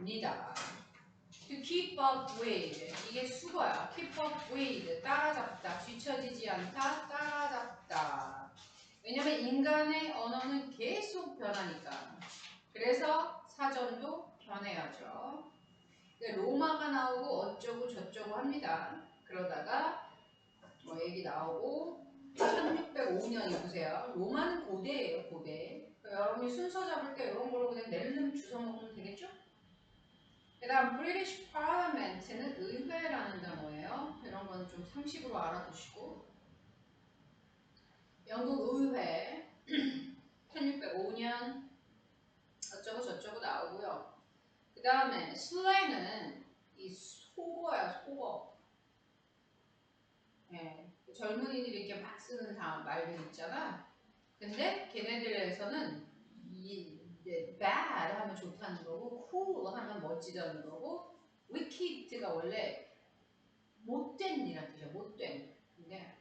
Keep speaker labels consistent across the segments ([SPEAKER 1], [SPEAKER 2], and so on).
[SPEAKER 1] 니다. To keep up with. 이게 수거야. keep up with. 따라잡다. 뒤처지지 않다. 따라잡다. 왜냐면 인간의 언어는 계속 변하니까. 그래서 사전도 변해야죠. 로마가 나오고 어쩌고 저쩌고 합니다. 그러다가 뭐 얘기 나오고 1605년이 보세요. 로마는 고대예요. 고대. 여러분이 순서 잡을 때 이런 걸로 그냥 낼름 주워 먹으면 되겠죠? 그 다음 British Parliament는 의회라는 단어예요. 이런 건 좀 상식으로 알아두시고 영국 의회 1605년 어쩌고 저쩌고 나오고요. 그 다음에 슬랭은 이 속어야 속어. 예, 젊은이들이 이렇게 막 쓰는 말들 있잖아. 근데 걔네들에서는 이 bad 하면 좋다는 거고 cool 하면 멋지다는 거고 wicked가 원래 못된 이란 뜻이야. 못된. 근데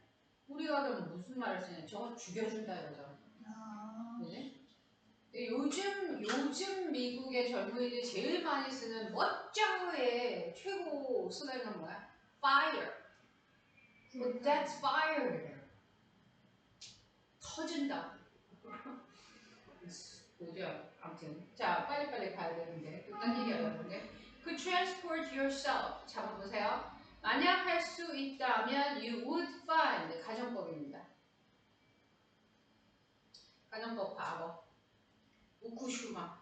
[SPEAKER 1] 우리가 그럼 무슨 말을 쓰냐? 저거 죽여준다 이러잖아. 그지? 요즘 미국의 젊은이들이 제일 많이 쓰는 멋져의 최고 슬랭은 뭐야? Fire. That's fire. 터진다. 뭐죠? 아무튼 자 빨리빨리 가야 되는데 딴 얘기 하려는데 그 transport yourself 잡아보세요. 만약 할 수 있다면 you would find 가정법입니다. 가정법 과거 우쿠슈마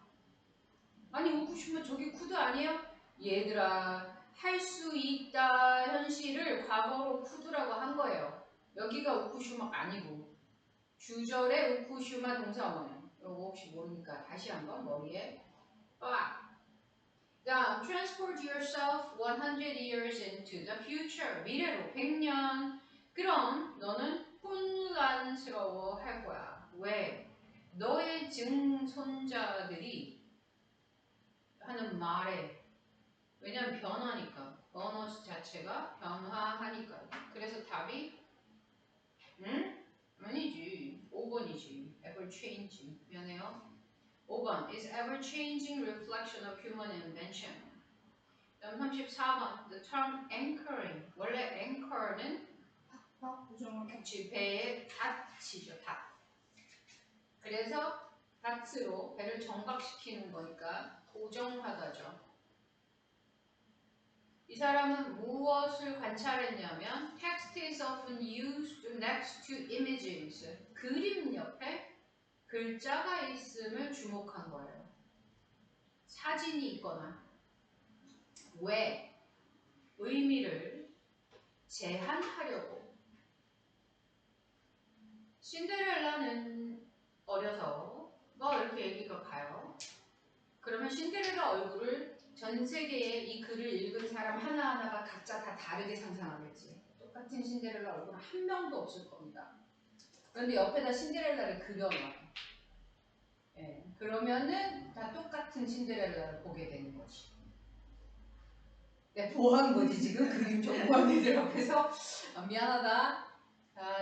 [SPEAKER 1] 아니 우쿠슈마 저기 쿠드 아니에요? 얘들아 할 수 있다 현실을 과거로 쿠드라고 한 거예요. 여기가 우쿠슈마가 아니고 주절에 우쿠슈마 동사원이에요. 이거 혹시 모르니까 다시 한번 머리에 빡. 자, transport yourself 100 years into the future. 미래로 100년. 그럼 너는 혼란스러워 할 거야. 왜? 너의 증손자들이 하는 말에 왜냐면 변하니까 언어 자체가 변화하니까. 그래서 답이 아니지. 5번이지. ever change. 미안해요. 5번 is ever changing reflection of human invention. 다음 34번 the term anchoring. 원래 anchor는 그치 배의 닷이죠. 닷. 그래서 닷으로 배를 정박시키는 거니까 고정하다죠. 이 사람은 무엇을 관찰했냐면 text is often used next to images. 그림 옆에 글자가 있음을 주목한 거예요. 사진이 있거나 왜 의미를 제한하려고. 신데렐라는 어려서 이렇게 얘기가 가요. 그러면 신데렐라 얼굴을 전 세계에 이 글을 읽은 사람 하나하나가 각자 다 다르게 상상하겠지. 똑같은 신데렐라 얼굴은 한 명도 없을 겁니다. 그런데 옆에다 신데렐라를 그려놔. 예, 그러면은 다 똑같은 신데렐라를 보게 되는 거지. 뭐 하는 거지 지금? 그림 전공한 애들 앞에서 미안하다.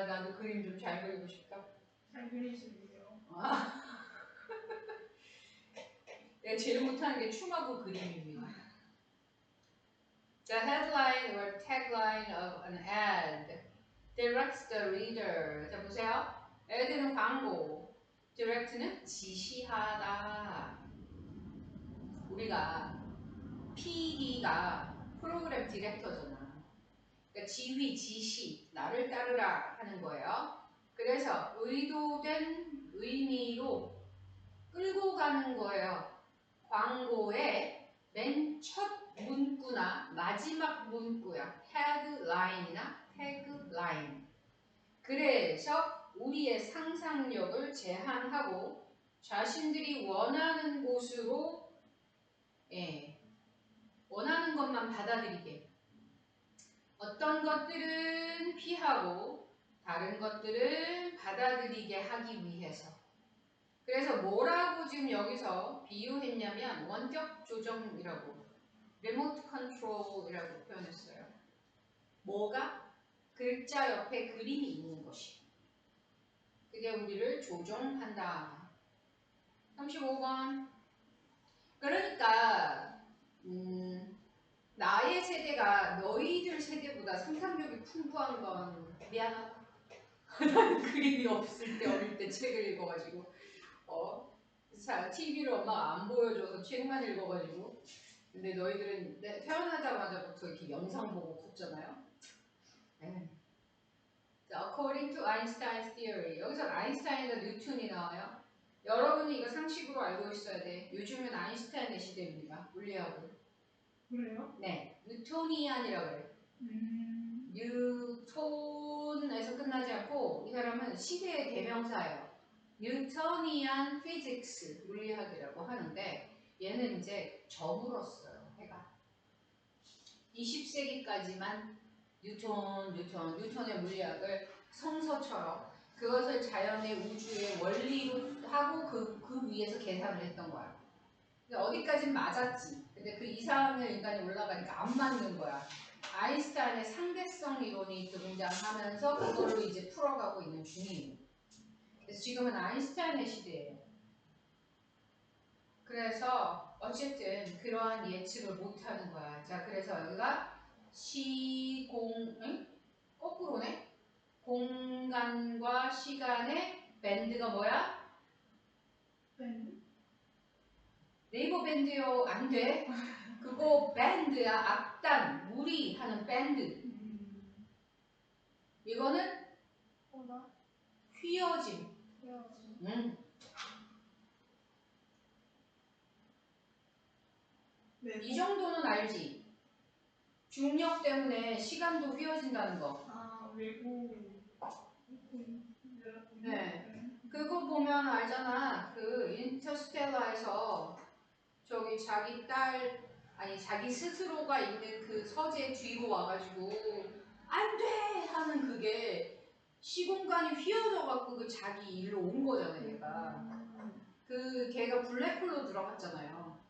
[SPEAKER 1] 나도 그림 좀 잘 그리고 싶다.
[SPEAKER 2] 잘 그리시네요.
[SPEAKER 1] 내가 제일 못하는 게 춤하고 그림입니다. The headline or tagline of an ad directs the reader. 자 보세요. ad는 광고, direct는 지시하다. 우리가 PD가 프로그램 디렉터잖아. 그러니까 지휘, 지시, 나를 따르라 하는 거예요. 그래서 의도된 의미로 끌고 가는 거예요. 광고의 맨 첫 문구나 마지막 문구야. 헤드라인이나 태그라인. 그래서 우리의 상상력을 제한하고 자신들이 원하는 곳으로 원하는 것만 받아들이게. 어떤 것들은 피하고 다른 것들은 받아들이게 하기 위해서. 그래서 뭐라고 지금 여기서 비유했냐면 원격 조정이라고 리모트 컨트롤이라고 표현했어요. 뭐가? 글자 옆에 그림이 있는 것이. 그게 우리를 조종한다. 35번. 그러니까 풍부한 건 미안하다. 나는 그림이 없을 때 어릴 때 책을 읽어가지고 자 TV를 엄마가 안 보여줘서 책만 읽어가지고 근데 너희들은 태어나자마자부터 이렇게 영상 보고 컸잖아요. 네. 자, according to Einstein's theory 여기서 아인슈타인과 뉴턴이 나와요. 여러분이 이거 상식으로 알고 있어야 돼. 요즘은 아인슈타인의 시대입니다. 물리학은.
[SPEAKER 2] 그래요?
[SPEAKER 1] 네, 뉴토니안이라고 해요. 뉴톤에서 끝나지 않고 이 사람은 시대의 대명사예요. 뉴토니안 피직스 물리학이라고 하는데 얘는 이제 저물었어요. 해가 20세기까지만 뉴턴의 물리학을 성서처럼 그것을 자연의 우주의 원리로 하고 그 위에서 계산을 했던 거야. 근데 어디까진 맞았지. 근데 그 이상을 인간이 올라가니까 안 맞는 거야. 아인슈타인의 상대성 이론이 등장하면서 그걸로 이제 풀어가고 있는 중이에요. 그래서 지금은 아인슈타인의 시대예요. 그래서 어쨌든 그러한 예측을 못하는 거야. 자, 그래서 여기가 거꾸로네? 공간과 시간의 밴드가 뭐야?
[SPEAKER 2] 밴드?
[SPEAKER 1] 네이버 밴드요. 안 돼. 그거 밴드야. 악단, 무리 하는 밴드. 이거는
[SPEAKER 2] 뭐다?
[SPEAKER 1] 휘어짐.
[SPEAKER 2] 네.
[SPEAKER 1] 이 정도는 알지? 중력 때문에 시간도 휘어진다는 거.
[SPEAKER 2] 아, 외국.
[SPEAKER 1] 네. 그거 보면 알잖아. 그 인터스텔라에서 저기 자기 스스로가 있는 그 서재 뒤로 와가지고 안 돼! 하는 그게 시공간이 휘어져갖고 그 자기 일로 온 거잖아요, 얘가. 그 걔가 블랙홀로 들어갔잖아요.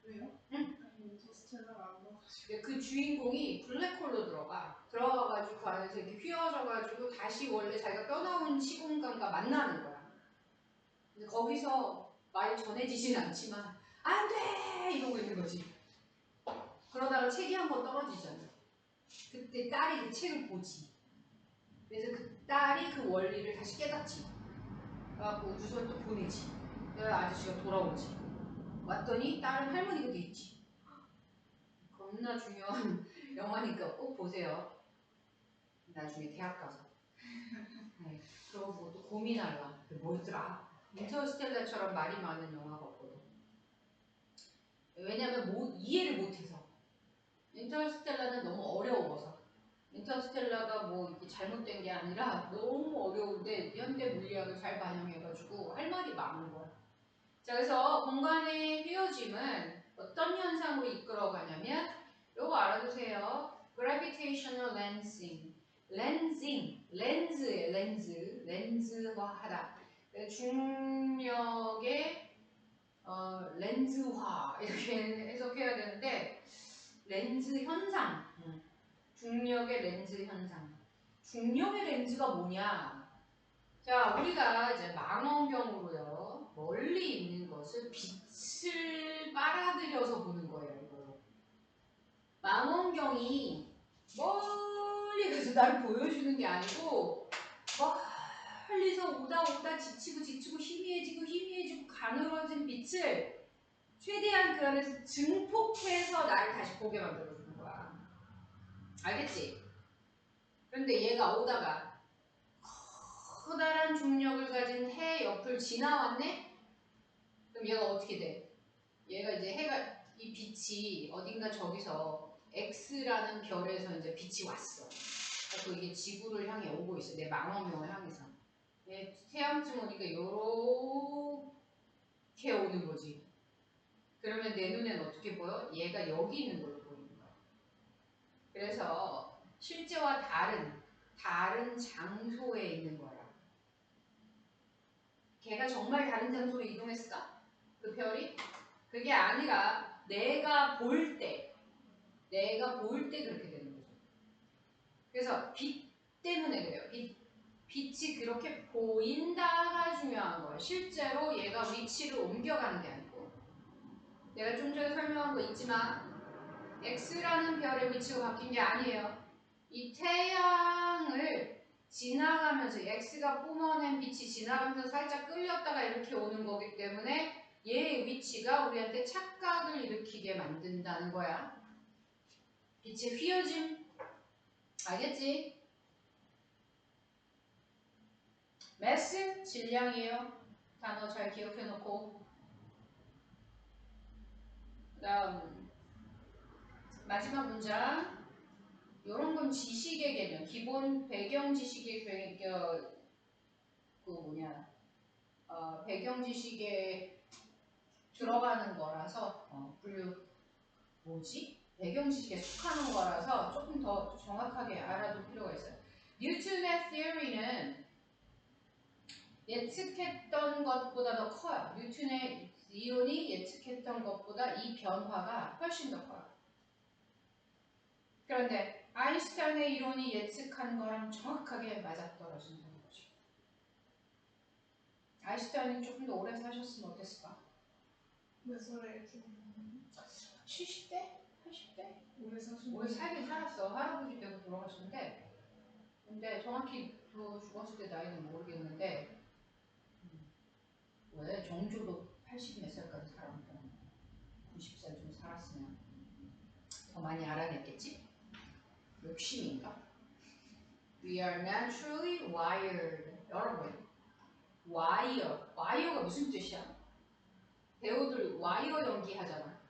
[SPEAKER 2] 왜요?
[SPEAKER 1] 응?
[SPEAKER 2] 인터스텔라를 안 봐가지고.
[SPEAKER 1] 그 주인공이 블랙홀로 들어가가지고 그 안에서 이렇게 휘어져가지고 다시 원래 자기가 떠나온 시공간과 만나는 거야. 근데 거기서 많이 전해지진 않지만 안 돼! 이러고 있는 거지. 그러다가 책이 한 번 떨어지잖아. 그때 딸이 그 책을 보지. 그래서 그 딸이 그 원리를 다시 깨닫지. 그래갖고 우주선 또 보내지. 그래서 아저씨가 돌아오지. 왔더니 딸은 할머니가 돼 있지. 겁나 중요한 영화니까 꼭 보세요. 나중에 대학 가서. 네. 그러고 또 고민할라. 뭐였더라? 인터스텔라처럼 말이 많은 영화가 없거든. 왜냐면 이해를 못해서. 인터스텔라는 너무 어려워서. 인터스텔라가 뭐 이렇게 잘못된 게 아니라 너무 어려운데 현대 물리학을 잘 반영해가지고 할 말이 많은 거야. 자, 그래서 공간의 휘어짐은 어떤 현상으로 이끌어가냐면 요거 알아두세요. gravitational lensing. 렌즈예요. 렌즈화하다. 중력의 렌즈화 이렇게 해석해야 되는데 렌즈 현상. 중력의 렌즈 현상. 중력의 렌즈가 뭐냐? 자, 우리가 이제 망원경으로요, 멀리 있는 것을 빛을 빨아들여서 보는 거예요, 이거. 망원경이 멀리 가서 나를 보여주는 게 아니고, 멀리서 오다 지치고 희미해지고 가늘어진 빛을 최대한 그 안에서 증폭해서 나를 다시 보게 만들어주는 거야. 알겠지? 그런데 얘가 오다가 커다란 중력을 가진 해 옆을 지나왔네? 그럼 얘가 어떻게 돼? 얘가 이제 이 빛이 어딘가 저기서 X라는 별에서 이제 빛이 왔어. 그래서 이게 지구를 향해 오고 있어. 내 망원경을 향해서. 태양쯤 오니까 요렇게 오는 거지. 그러면 내 눈엔 어떻게 보여? 얘가 여기 있는 걸로 보이는 거야. 그래서 실제와 다른 장소에 있는 거야. 걔가 정말 다른 장소로 이동했을까? 그 별이? 그게 아니라 내가 볼 때 그렇게 되는 거죠. 그래서 빛 때문에 그래요. 빛이 그렇게 보인다가 중요한 거예요. 실제로 얘가 위치를 옮겨가는 게 아니고. 내가 좀 전에 설명한 거 있지만 X라는 별의 위치가 바뀐 게 아니에요. 이 태양을 지나가면서 X가 뿜어낸 빛이 지나가면서 살짝 끌렸다가 이렇게 오는 거기 때문에 얘의 위치가 우리한테 착각을 일으키게 만든다는 거야. 빛의 휘어짐. 알겠지? 매스 질량이에요. 단어 잘 기억해 놓고. 그 다음 마지막 문장. 이런 건 지식의 개념, 기본 배경 지식의 배경 지식에 들어가는 거라서 배경 지식에 속하는 거라서 조금 더 정확하게 알아둘 필요가 있어요. 뉴턴의 theory는 예측했던 것보다 더 커요. 뉴턴의 이론이 예측했던 것보다 이 변화가 훨씬 더 커요. 그런데 아인슈타인의 이론이 예측한 거랑 정확하게 맞아떨어진다는 거죠. 아인슈타인이 조금 더 오래 사셨으면 어땠을까?
[SPEAKER 2] 몇 살에
[SPEAKER 1] 70대? 80대?
[SPEAKER 2] 오래 사신
[SPEAKER 1] 오래 살긴 살았어. 할아버지 때도 돌아가셨는데 근데 정확히 죽었을 때 나이는 모르겠는데 왜 정조도 80 몇 살까지 살았고 90살 좀 살았으면 더 많이 알아냈겠지? 욕심인가? We are naturally wired. 여러분, 와이어가 무슨 뜻이야? 배우들 와이어 연기하잖아.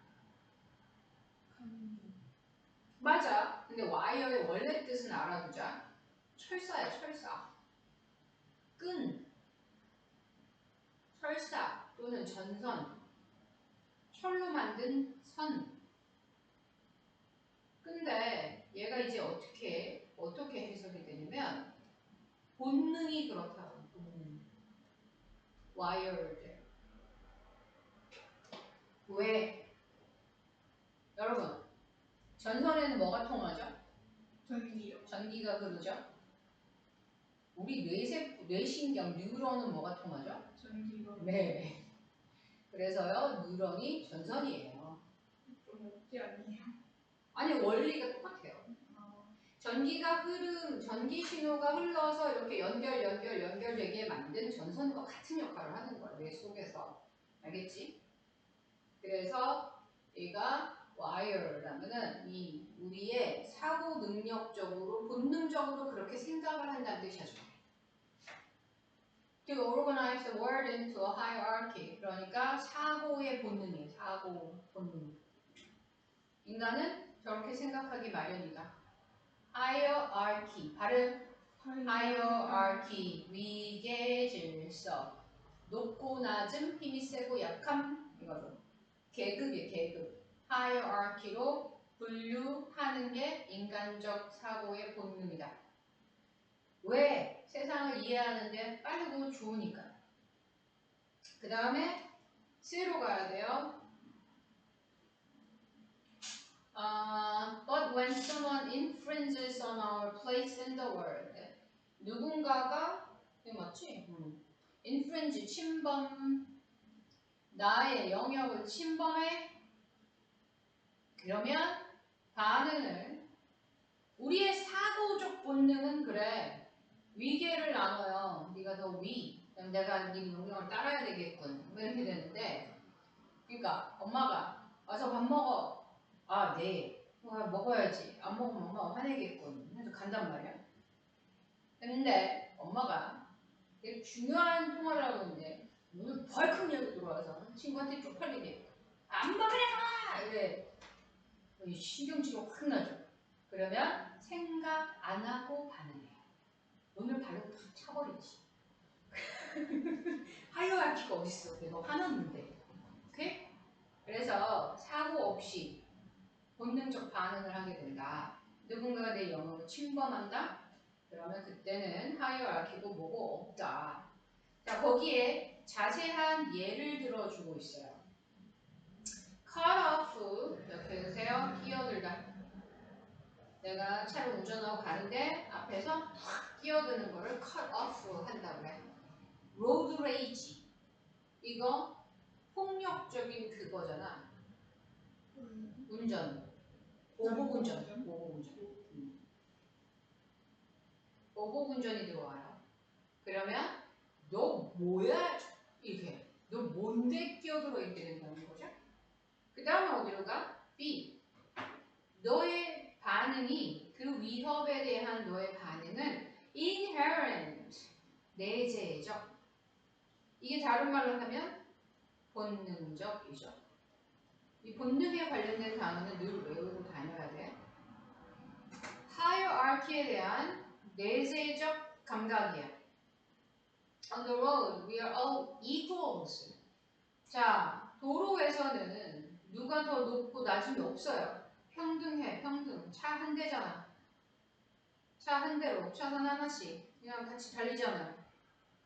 [SPEAKER 1] 맞아. 근데 와이어의 원래 뜻은 알아두자. 철사야, 철사. 끈, 철사 또는 전선, 철로 만든 선. 근데 얘가 이제 어떻게 해석이 되냐면 본능이 그렇다고. wired. 왜? 여러분, 전선에는 뭐가 통하죠?
[SPEAKER 2] 전기요.
[SPEAKER 1] 전기가 흐르죠? 우리 뇌신경, 뉴런은 뭐가 통하죠?
[SPEAKER 2] 전기가
[SPEAKER 1] 네. 그래서요, 뉴런이 전선이에요.
[SPEAKER 2] 좀 없지 않나요?
[SPEAKER 1] 아니, 원리가 똑같아요. 전기 신호가 흘러서 이렇게 연결되게 만든 전선과 같은 역할을 하는 거야, 뇌 속에서. 알겠지? 그래서 얘가 wire라면은 이 우리의 사고 능력적으로 본능적으로 그렇게 생각을 한다는 뜻이죠. To organize the world into a hierarchy. 그러니까 사고의 본능이에요. 사고 본능. 인간은 저렇게 생각하기 마련이다. hierarchy. 발음 hierarchy. 위계 질서. 높고 낮음, 힘이 세고 약함 이거죠. 계급이에요. 계급. hierarchy로 분류하는 게 인간적 사고의 본능이다. 왜? 세상을 이해하는데 빠르고 좋으니까. 그 다음에 C로 가야 돼요. But when someone infringes on our place in the world. 누군가가 이거 맞지? infringe, 침범. 나의 영역을 침범해. 그러면 반응을 우리의 사고적 본능은 그래. 위계를 나눠요. 네가 더 위. 그럼 내가 네 명령을 따라야 되겠군. 이렇게 되는데 그러니까 엄마가 와서 밥 먹어. 아, 네. 먹어야지. 안 먹으면 엄마가 화내겠군. 그래서 간단 말이야. 근데 엄마가 되게 중요한 통화를 하고 있는데 문을 벌컥 열고 들어와서 친구한테 쪽팔리게 안 먹으려고! 이래. 신경질이 확 나죠. 그러면 생각 안 하고 반응해요. 문을 발로 탁 차버리지. 하이어아키가 어딨어? 내가 화났는데. 오케이? 그래서 사고 없이 본능적 반응을 하게 된다. 누군가가 내 영역을 침범한다? 그러면 그때는 하이어아키고 뭐고 없다. 자, 거기에 자세한 예를 들어주고 있어요. cut off, 옆에 드세요. 끼어들다. 내가 차를 운전하고 가는데 앞에서 확 끼어드는 거를 cut off 한다고 해. road rage. 이거 폭력적인 그거잖아. 운전. 보복운전. 보복운전이 들어와요. 그러면 너 뭐야? 이렇게 너 뭔데 끼어들어 있게 된다는 거죠. 그 다음에 어디로 가? B. 너의 반응이 그 위협에 대한 너의 반응은 inherent 내재적. 이게 다른 말로 하면 본능적이죠. 이 본능에 관련된 단어는 늘 외우고 다녀야 돼. hierarchy에 대한 내재적 감각이야. On the road, we are all equals. 자, 도로에서는 누가 더 높고 낮음이 없어요. 평등해, 평등. 차 한 대잖아. 차 한 대로 차선 하나씩 그냥 같이 달리잖아요.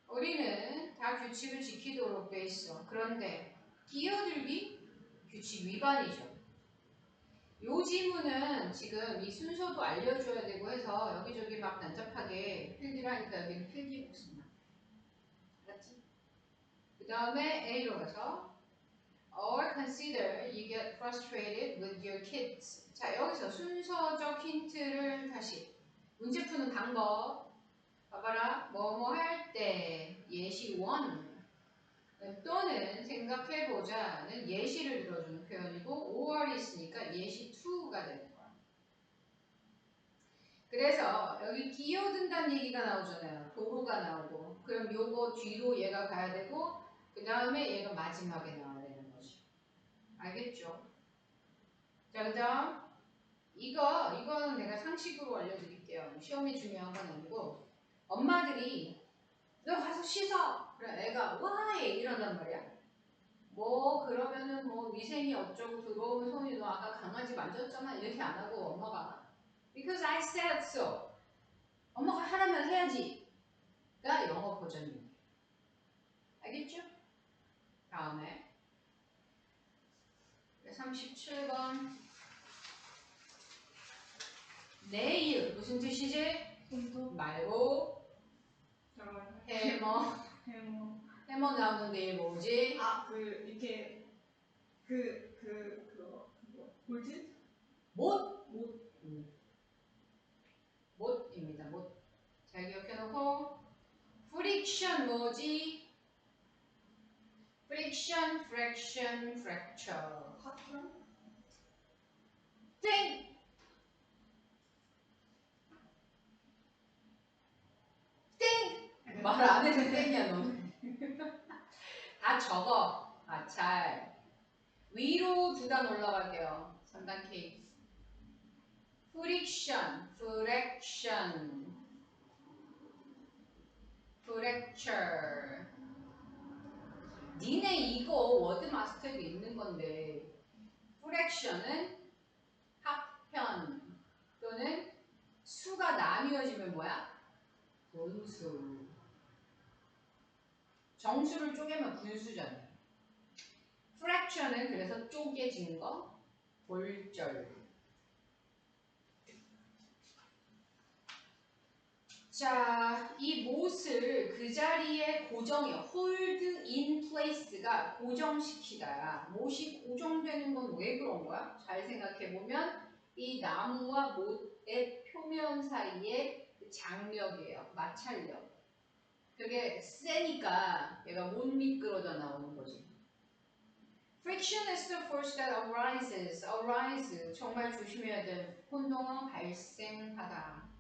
[SPEAKER 1] 우리는 다 규칙을 지키도록 돼 있어. 그런데 끼어들기 규칙 위반이죠. 요 지문은 지금 이 순서도 알려줘야 되고 해서 여기저기 막 난잡하게 필기를 하니까 여기는 필기 복습만. 알았지? 그 다음에 A로 가서 or consider you get frustrated with your kids. 자, 여기서 순서적 힌트를 다시 문제 푸는 방법 봐봐라. 뭐뭐 할 때 예시 1 또는 생각해보자는 예시를 들어주는 표현이고 5월이 있으니까 예시 2가 되는 거야. 그래서 여기 끼어든다는 얘기가 나오잖아요. 도로가 나오고 그럼 요거 뒤로 얘가 가야 되고 그 다음에 얘가 마지막에 나와야 되는 거지. 알겠죠? 자, 그 다음 이거는 내가 상식으로 알려드릴게요. 시험이 중요한 건 아니고 엄마들이 너 가서 씻어! 그래 애가 why? 이런단 말이야. 뭐 그러면은 뭐 위생이 어쩌고 들어오면 손이 너 아까 강아지 만졌잖아 이렇게 안 하고 엄마가 because I said so. 엄마가 하라면 해야지. 가 영어 버전입니다. 알겠죠? 다음에 37번 네일 무슨 뜻이지?
[SPEAKER 2] 손톱.
[SPEAKER 1] 말고
[SPEAKER 2] 잠깐만요.
[SPEAKER 1] 해머.
[SPEAKER 2] 해머.
[SPEAKER 1] 해머 나오는 네일 뭐지?
[SPEAKER 2] 아, 이렇게 그거 볼트?
[SPEAKER 1] 못.
[SPEAKER 2] 못.
[SPEAKER 1] 못입니다. 못. 잘 기억해놓고 friction 뭐지? friction, fraction, fracture.
[SPEAKER 2] 파편?
[SPEAKER 1] 땡! 땡! 말 안 해도 땡이야 너는. 다 적어. 아, 잘. 위로 두 단 올라갈게요. 3단 K. friction, fraction, fracture. 니네 이거 워드 마스터에 있는 건데 fraction은 합편 또는 수가 나뉘어지면 뭐야? 분수. 정수를 쪼개면 분수잖아요. fraction은 그래서 쪼개진 거, 골절. 자, 이 못을 그 자리에 고정해. hold in place가 고정시키다. 못이 고정되는 건 왜 그런 거야? 잘 생각해보면 이 나무와 못의 표면 사이의 그 장력이에요. 마찰력. 그게 세니까 얘가 못 미끄러져 나오는 거지. Friction is the force that arises. arise. 정말 조심해야 될 혼동은 발생하다.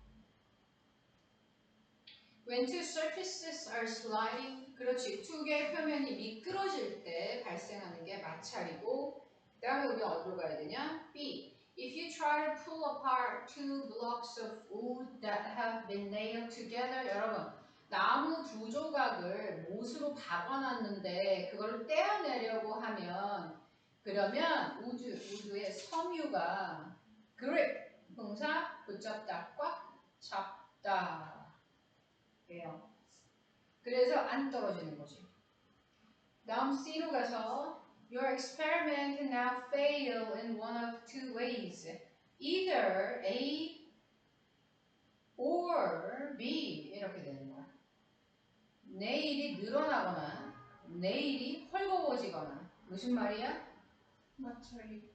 [SPEAKER 1] When two surfaces are sliding, 그렇지. 두 개의 표면이 미끄러질 때 발생하는 게 마찰이고 그 다음에 우리 어디로 가야 되냐? B. If you try to pull apart two blocks of wood that have been nailed together, 여러분 나무 두 조각을 못으로 박아놨는데 그걸 떼어내려고 하면 그러면 우드의 섬유가 grip, 동사 붙잡다, 꽉 잡다 예요. 그래서 안 떨어지는 거지. 다음 C로 가서 Your experiment can now fail in one of two ways. Either A or B 이렇게 되는 거야. 네일이 늘어나거나 네일이 헐거워지거나 무슨 말이야?
[SPEAKER 2] 마찰이.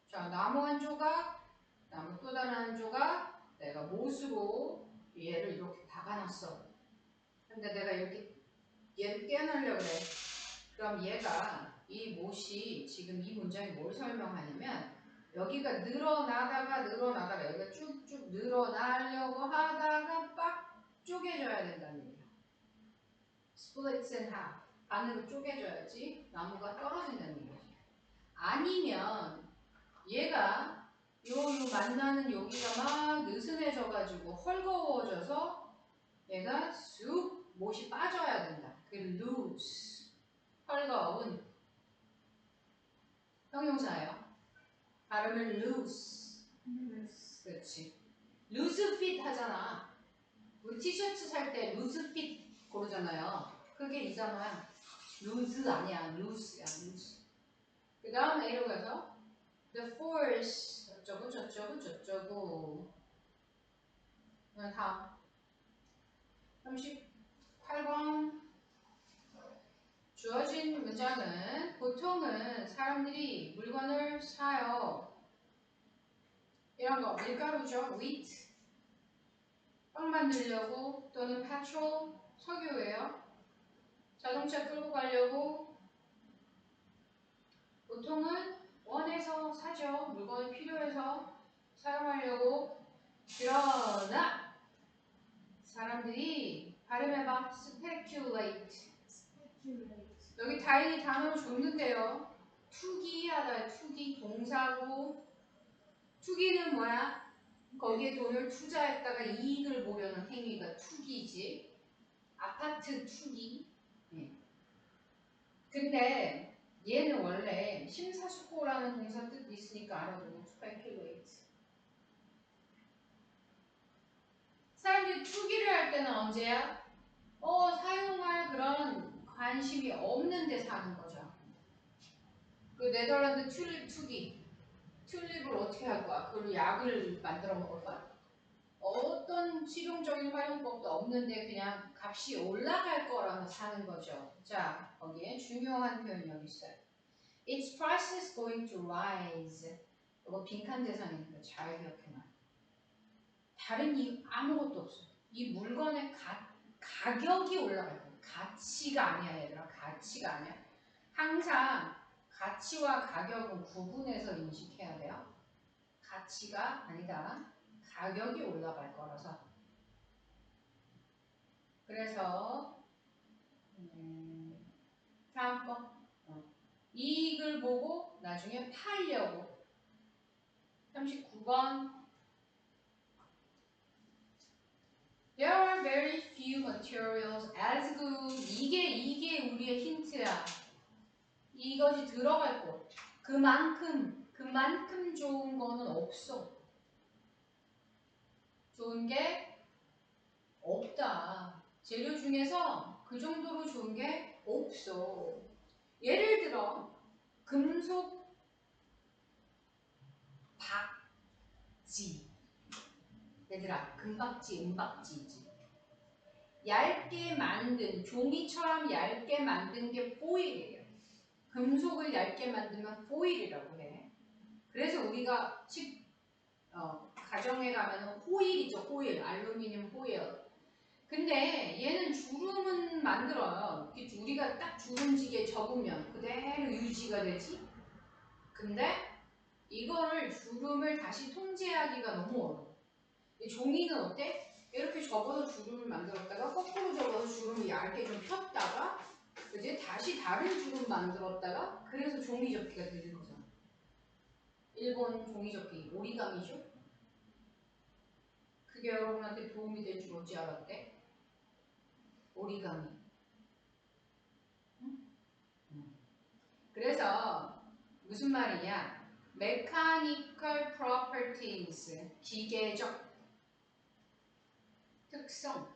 [SPEAKER 1] 자, 나무 한 조각, 나무 또 다른 한 조각, 내가 못으로 얘를 이렇게 박아놨어. 근데 내가 여기 얘를 떼어내려고 그래. 그럼 얘가 이 못이 지금 이 문장이 뭘 설명하냐면 여기가 늘어나다가 여기가 쭉쭉 늘어나려고 하다가 빡 쪼개져야 된다는 얘기야. splits in half. 반으로 쪼개져야지 나무가 떨어진다는 얘기지. 아니면 얘가 요 만나는 여기가 막 느슨해져가지고 헐거워져서 얘가 쑥 못이 빠져야 된다. 그 loose. 헐거운 형용사예요. 발음은 loose. 그렇지. loose fit 하잖아. 우리 티셔츠 살 때 loose fit 고르잖아요. 그게 이 단어야. loose 아니야. loose야. loose. 그 다음 A로 가서 the force 어쩌고 저쩌고 저쩌고. 다음 38번 주어진 문장은 보통은 사람들이 물건을 사요. 이런 거 밀가루죠. wheat. 빵 만들려고 또는 petrol. 석유예요. 자동차 끌고 가려고 보통은 원해서 사죠. 물건이 필요해서 사용하려고. 그러나 사람들이 발음해봐. speculate. 여기 다행히 단어를 줬는데요. 투기하다. 투기 동사고 투기는 뭐야? 거기에 돈을 투자했다가 이익을 보려는 행위가 투기지. 아파트 투기. 근데 얘는 원래 심사숙고라는 동사 뜻이 있으니까 알아도 speculate. 사람들이 투기를 할 때는 언제야? 사용할 그런 관심이 없는데 사는 거죠. 그 네덜란드 튤립 투기. 튤립을 어떻게 할 거야? 그걸로 약을 만들어 먹을 거야? 어떤 실용적인 활용법도 없는데 그냥 값이 올라갈 거라서 사는 거죠. 자, 거기에 중요한 표현이 여기 있어요. Its price is going to rise. 이거 빈칸 대상이니까 잘 기억해놔. 다른 이유 아무것도 없어. 이 물건의 가격이 올라갈 거야. 가치가 아니야, 얘들아. 가치가 아니야. 항상 가치와 가격은 구분해서 인식해야 돼요. 가치가 아니다. 가격이 올라갈 거라서. 그래서 다음 거. 이익을 보고 나중에 팔려고. 39번. There are very few materials as good. 이게 우리의 힌트야. 이것이 들어갈 곳. 그만큼 좋은 거는 없어. 좋은 게 없다. 재료 중에서 그 정도로 좋은 게 없어. 예를 들어 금속 박지. 얘들아, 금박지, 은박지지. 얇게 만든, 종이처럼 얇게 만든 게 포일이에요. 금속을 얇게 만들면 포일이라고 해. 그래서 우리가 가정에 가면 호일이죠. 호일, 알루미늄 호일. 근데 얘는 주름은 만들어요. 우리가 딱 주름지게 접으면 그대로 유지가 되지. 근데 이거를 주름을 다시 통제하기가 너무 어려워. 종이는 어때? 이렇게 접어서 주름을 만들었다가 거꾸로 접어서 주름을 얇게 좀 폈다가 이제 다시 다른 주름 만들었다가 그래서 종이 접기가 되는 거잖아. 일본 종이 접기 오리가미죠. 그게 여러분한테 도움이 될 줄 어찌 알았대? 오리가미. 그래서 무슨 말이냐? mechanical properties, 기계적 특성.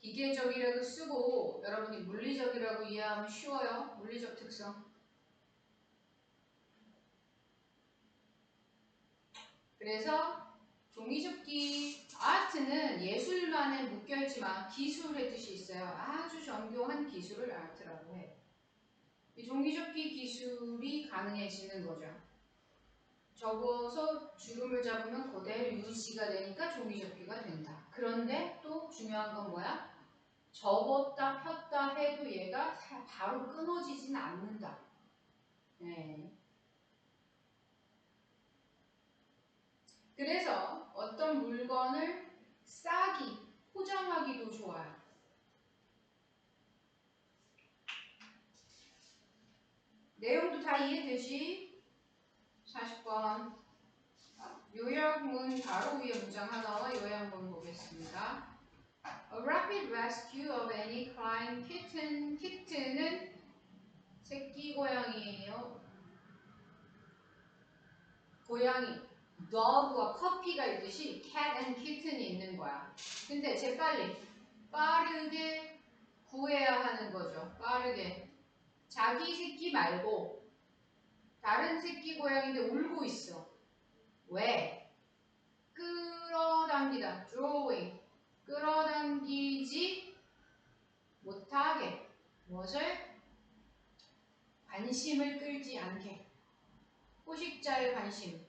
[SPEAKER 1] 기계적이라고 쓰고 여러분이 물리적이라고 이해하면 쉬워요. 물리적 특성. 그래서 종이접기 아트는 예술만에 묶여있지만 기술의 뜻이 있어요. 아주 정교한 기술을 아트라고 해요. 이 종이접기 기술이 가능해지는 거죠. 접어서 주름을 잡으면 그대로 유지가 되니까 종이접기가 된다. 그런데 또 중요한 건 뭐야? 접었다 폈다 해도 얘가 바로 끊어지진 않는다. 네. 그래서 어떤 물건을 싸기, 포장하기도 좋아요. 내용도 다 이해되지? 40번. 요약문 바로 위에 문장 하나와 요약문 보겠습니다. A rapid rescue of any crying kitten. kitten은 새끼 고양이에요. 고양이. dog와 puppy가 있듯이 cat and kitten이 있는 거야. 근데 재빨리 빠르게 구해야 하는 거죠. 빠르게. 자기 새끼 말고 다른 새끼 고양이인데 울고 있어. 왜? 끌어당기다. drawing. 끌어당기지 못하게. 무엇을? 관심을 끌지 않게. 포식자의 관심.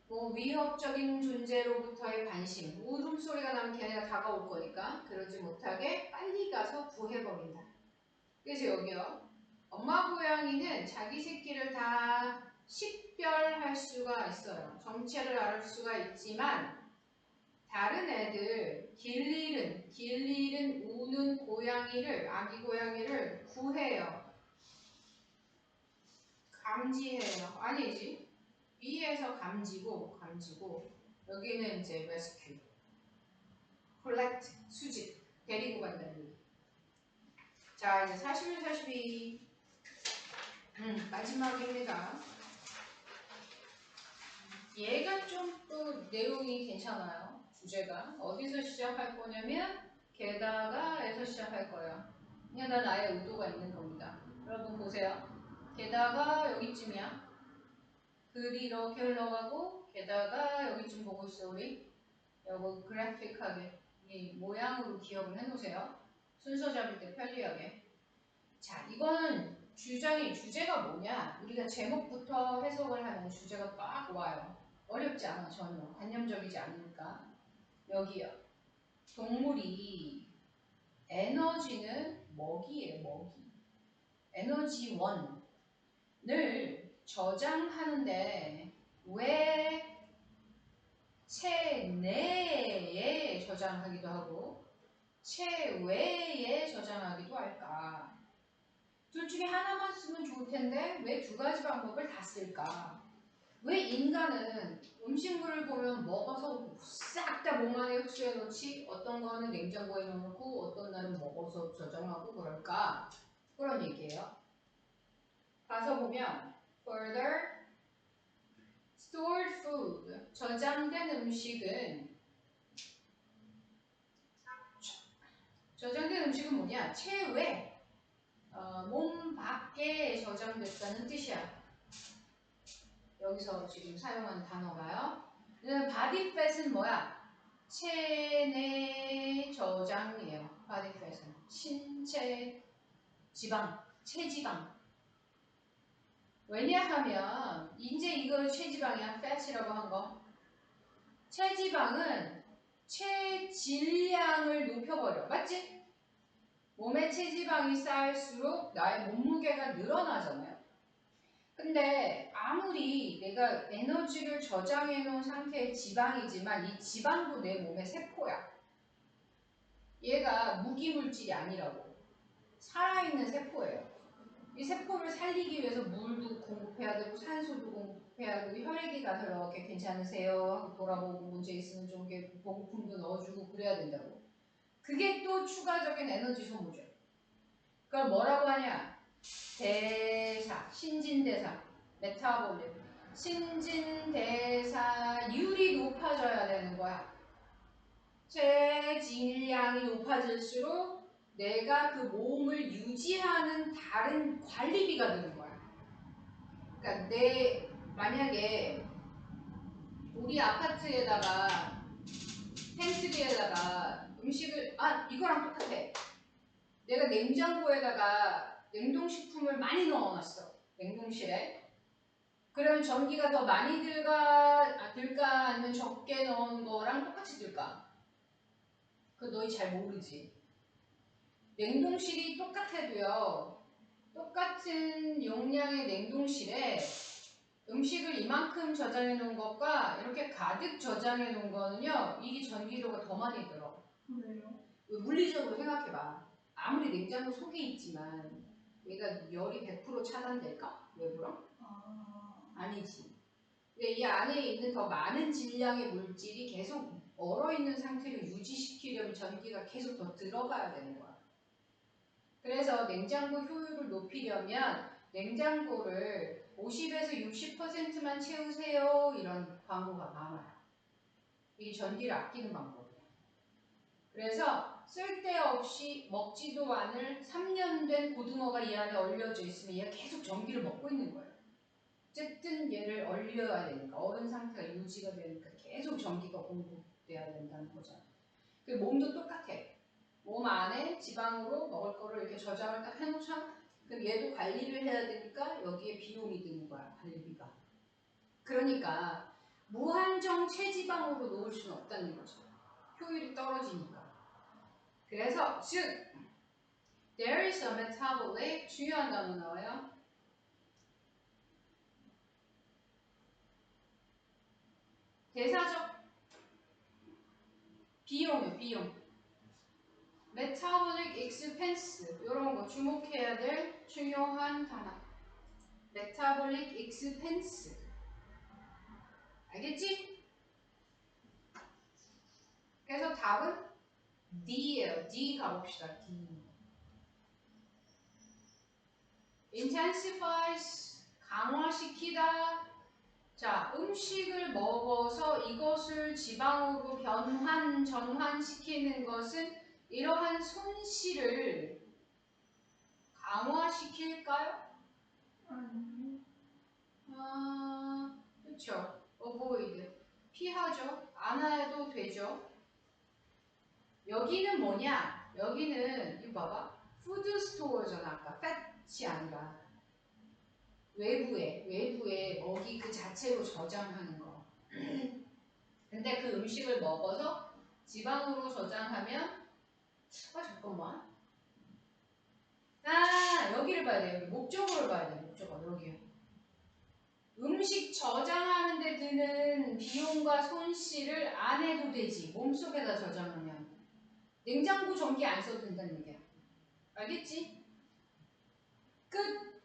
[SPEAKER 1] 뭐 위협적인 존재로부터의 관심. 울음소리가 나면 걔네가 다가올 거니까 그러지 못하게 빨리 가서 구해버린다. 그래서 여기요. 엄마 고양이는 자기 새끼를 다 식별할 수가 있어요. 정체를 알 수가 있지만 다른 애들 길 잃은 우는 고양이를 아기 고양이를 구해요. 감지해요. 아니지. B에서 감지고 여기는 이제 rescue, collect, 수집, 데리고 간다는 얘기. 자 이제 41, 42 마지막입니다. 얘가 좀 또 내용이 괜찮아요. 주제가 어디서 시작할 거냐면 게다가에서 시작할 거예요. 그냥 다 나의 의도가 있는 겁니다. 여러분 보세요. 게다가 여기쯤이야. 글이 이렇게 흘러가고 게다가 여기쯤 보고 있어 우리. 요거 그래픽하게 이 모양으로 기억을 해놓으세요. 순서 잡을 때 편리하게. 자 이거는 주제가 뭐냐? 우리가 제목부터 해석을 하면 주제가 빡 와요. 어렵지 않아 전혀. 관념적이지 않으니까. 여기요. 동물이 에너지는 먹이에요. 먹이. 에너지원을 저장하는데 왜 체내에 저장하기도 하고 체외에 저장하기도 할까? 둘 중에 하나만 쓰면 좋을 텐데 왜 두 가지 방법을 다 쓸까? 왜 인간은 음식물을 보면 먹어서 싹 다 몸 안에 흡수해 놓지 어떤 거는 냉장고에 넣어놓고 어떤 날은 먹어서 저장하고 그럴까? 그런 얘기예요. 가서 보면 further stored food 저장된 음식은 뭐냐? 체외 몸 밖에 저장됐다는 뜻이야. 여기서 지금 사용한 단어가요. body fat은 뭐야? 체내 저장이에요. body fat은 신체 지방, 체지방. 왜냐하면 이제 이거 체지방이야. fat이라고 한 거. 체지방은 체질량을 높여버려. 맞지? 몸에 체지방이 쌓일수록 나의 몸무게가 늘어나잖아요. 근데 아무리 내가 에너지를 저장해 놓은 상태의 지방이지만 이 지방도 내 몸의 세포야. 얘가 무기물질이 아니라고. 살아있는 세포예요. 이 세포를 살리기 위해서 물도 공급해야 되고 산소도 공급해야 되고 혈액이 가서 이렇게 괜찮으세요 하고 돌아보고 문제 있으면 좀 보급품도 넣어주고 그래야 된다고. 그게 또 추가적인 에너지 소모죠. 그걸 뭐라고 하냐? 대사, 신진대사, 메타볼릭. 신진대사율이 높아져야 되는 거야. 체질량이 높아질수록 내가 그 몸을 유지하는 다른 관리비가 드는 거야. 그러니까 만약에 우리 아파트에다가 팬트리에다가 음식을 이거랑 똑같아. 내가 냉장고에다가 냉동식품을 많이 넣어놨어. 냉동실에. 그러면 전기가 더 많이 들까 아니면 적게 넣은 거랑 똑같이 들까? 그거 너희 잘 모르지. 냉동실이 똑같아도요. 똑같은 용량의 냉동실에 음식을 이만큼 저장해 놓은 것과 이렇게 가득 저장해 놓은 거는요. 이게 전기료가 더 많이 들어.
[SPEAKER 2] 왜요?
[SPEAKER 1] 물리적으로 생각해봐. 아무리 냉장고 속에 있지만 얘가 열이 100% 차단될까? 외부랑? 아니지. 근데 이 안에 있는 더 많은 질량의 물질이 계속 얼어있는 상태를 유지시키려면 전기가 계속 더 들어가야 되는 거야. 그래서 냉장고 효율을 높이려면 냉장고를 50에서 60%만 채우세요. 이런 광고가 많아요. 이게 전기를 아끼는 방법이에요. 그래서 쓸데없이 먹지도 않을 3년 된 고등어가 이 안에 얼려져 있으면 얘가 계속 전기를 먹고 있는 거예요. 어쨌든 얘를 얼려야 되니까 어른 상태가 유지가 되니까 계속 전기가 공급돼야 된다는 거죠. 그 몸도 똑같아. 몸 안에 지방으로 먹을 거를 이렇게 저장을 딱 해놓잖아. 그럼 얘도 관리를 해야 되니까 여기에 비용이 드는 거야. 관리비가. 그러니까 무한정 체지방으로 놓을 수는 없다는 거죠. 효율이 떨어지니까. 그래서 즉 there is a metabolic 중요한 단어 나와요. 대사적 비용이요. 비용. metabolic expense 이런 거 주목해야 될 중요한 단어. metabolic expense 알겠지? 그래서 답은 D예요. D 가봅시다. D. intensifies 강화시키다. 자, 음식을 먹어서 이것을 지방으로 전환시키는 것은 이러한 손실을 강화시킬까요? 그렇죠. avoid. 피하죠. 안 해도 되죠. 여기는 뭐냐? 여기는 이거 봐봐. 푸드 스토어잖아. 아까 팻이 아니라 외부에 먹이 그 자체로 저장하는 거. 근데 그 음식을 먹어서 지방으로 저장하면 잠깐만. 여기를 봐야 돼. 여기 목적어를 봐야 돼. 목적어 여기요. 음식 저장하는 데 드는 비용과 손실을 안 해도 되지. 몸속에다 저장하면. 냉장고 전기 안 써도 된다는 얘기야. 알겠지? 끝!